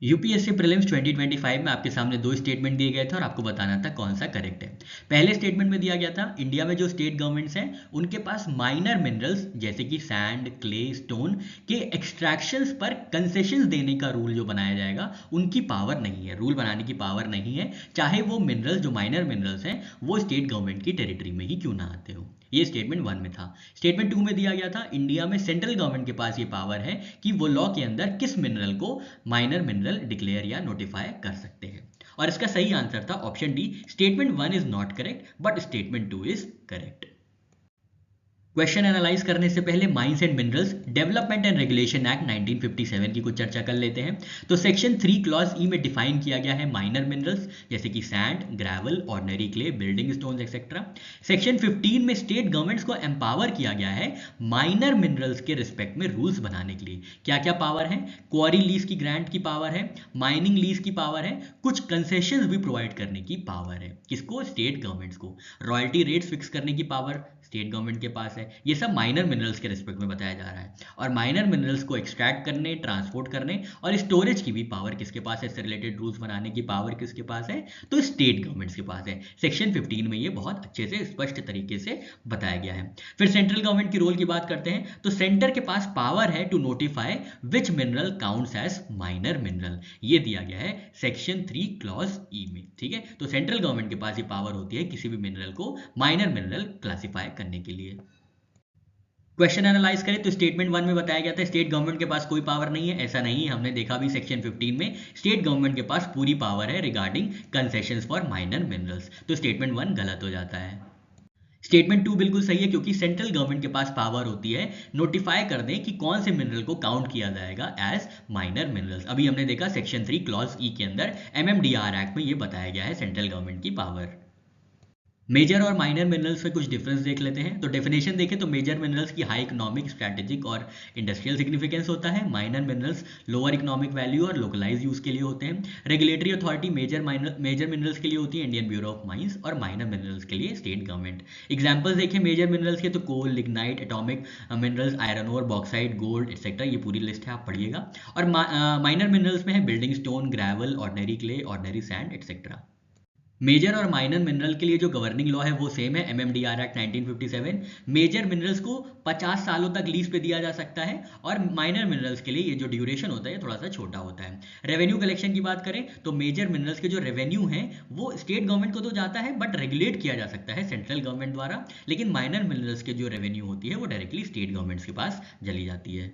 UPSC prelims 2025 में आपके सामने दो स्टेटमेंट दिए गए थे और आपको बताना था कौन सा करेक्ट है। पहले स्टेटमेंट में दिया गया था इंडिया में जो स्टेट गवर्नमेंट्स हैं उनके पास माइनर मिनरल्स जैसे कि सैंड, क्ले, स्टोन के एक्सट्रैक्शंस पर कंसेशंस देने का रूल जो बनाया जाएगा उनकी पावर नहीं है, रूल बनाने की पावर नहीं है, चाहे वो मिनरल्स जो माइनर मिनरल्स हैं वो स्टेट गवर्नमेंट की टेरिटरी में ही क्यों ना आते हो। ये स्टेटमेंट 1 में था। स्टेटमेंट 2 में दिया गया था इंडिया में सेंट्रल गवर्नमेंट के पास ये पावर है कि वो लॉ के अंदर किस मिनरल को माइनर मिनरल डिक्लेयर या नोटिफाई कर सकते हैं। और इसका सही आंसर था option D, statement 1 is not correct but statement 2 is correct. Question analyse करने से पहले mines and minerals development and regulation act 1957 की कुछ चर्चा कर लेते हैं। तो सेक्शन 3 क्लॉज ई में डिफाइन किया गया है माइनर मिनरल्स जैसे कि sand, gravel, ordinary clay, building stones etcetera. Section 15 में स्टेट गवर्नमेंट्स को एम्पावर किया गया है माइनर मिनरल्स के रिस्पेक्ट में रूल्स बनाने के लिए। क्या क्या पावर है? क्वारी लीज की ग्रांट की पावर है, माइनिंग लीज की पावर है, कुछ कंसेशंस भी प्रोवाइड करने की पावर है। किसको? स्टेट गवर्नमेंट्स को। रॉयल्टी रेट्स फिक्स करने की पावर स्टेट गवर्नमेंट के पास है। ये सब माइनर मिनरल्स के रिस्पेक्ट में बताया जा रहा है। और माइनर मिनरल्स को एक्सट्रैक्ट करने, ट्रांसपोर्ट करने और स्टोरेज की भी पावर किसके पास है? इससे रिलेटेड रूल्स बनाने की पावर किसके पास है? तो स्टेट गवर्नमेंट्स के पास है। सेक्शन 15 में ये बहुत अच्छे से स्पष्ट तरीके से बताया गया है। फिर सेंट्रल गवर्नमेंट की रोल की बात करते हैं तो सेंटर के पास पावर है to notify which mineral counts as minor mineral. ये दिया गया है सेक्शन 3 क्लॉज ई में। ठीक है, तो सेंट्रल गवर्नमेंट के पास ये पावर होती है किसी भी मिनरल को माइनर मिनरल क्लासिफाई करने के लिए। क्वेश्चन एनालाइज करें तो स्टेटमेंट 1 में बताया गया था स्टेट गवर्नमेंट के पास कोई पावर नहीं है। ऐसा नहीं है, हमने देखा भी सेक्शन 15 में स्टेट गवर्नमेंट के पास पूरी पावर है regarding concessions for minor minerals. तो स्टेटमेंट 1 गलत हो जाता है। स्टेटमेंट 2 बिल्कुल सही है क्योंकि सेंट्रल गवर्नमेंट के पास पावर होती है नोटिफाई कर दें कि कौन से मिनरल को काउंट किया जाएगा एज माइनर मिनरल्स। अभी हमने देखा सेक्शन 3 क्लॉज ई के अंदर एमएमडीआर एक्ट में ये बताया गया है सेंट्रल गवर्नमेंट की पावर। मेजर और माइनर मिनरल्स में कुछ डिफरेंस देख लेते हैं। तो डेफिनेशन देखें तो मेजर मिनरल्स की हाई इकोनॉमिक, स्ट्रैटेजिक और इंडस्ट्रियल सिग्निफिकेंस होता है। Minor minerals lower economic value और लोकलाइज यूज के लिए होते हैं। रेगुलेटरी अथॉरिटी मेजर मिनरल्स के लिए होती है इंडियन ब्यूरो ऑफ माइंस और माइनर मिनरल्स के लिए स्टेट गवर्नमेंट। एग्जाम्पल्स देखें मेजर मिनरल्स के तो coal, lignite, atomic minerals, iron ore, bauxite, gold etcetera. ये पूरी लिस्ट है, आप पढ़िएगा। और माइनर मिनरल्स में है building stone, gravel, ordinary clay, ordinary sand etcetera. Major और माइनर मिनरल के लिए जो गवर्निंग लॉ है वो सेम है, एमएमडीआर एक्ट 1957। मेजर मिनरल्स को 50 सालों तक लीज पे दिया जा सकता है और माइनर मिनरल्स के लिए ये जो ड्यूरेशन होता है थोड़ा सा छोटा होता है। रेवेन्यू कलेक्शन की बात करें तो मेजर मिनरल्स के जो रेवेन्यू है वो स्टेट गवर्नमेंट को तो जाता है बट रेगुलेट किया जा सकता है सेंट्रल गवर्नमेंट द्वारा। लेकिन माइनर मिनरल्स के जो रेवेन्यू होती है वो डायरेक्टली स्टेट गवर्नमेंट्स के पास चली जाती है।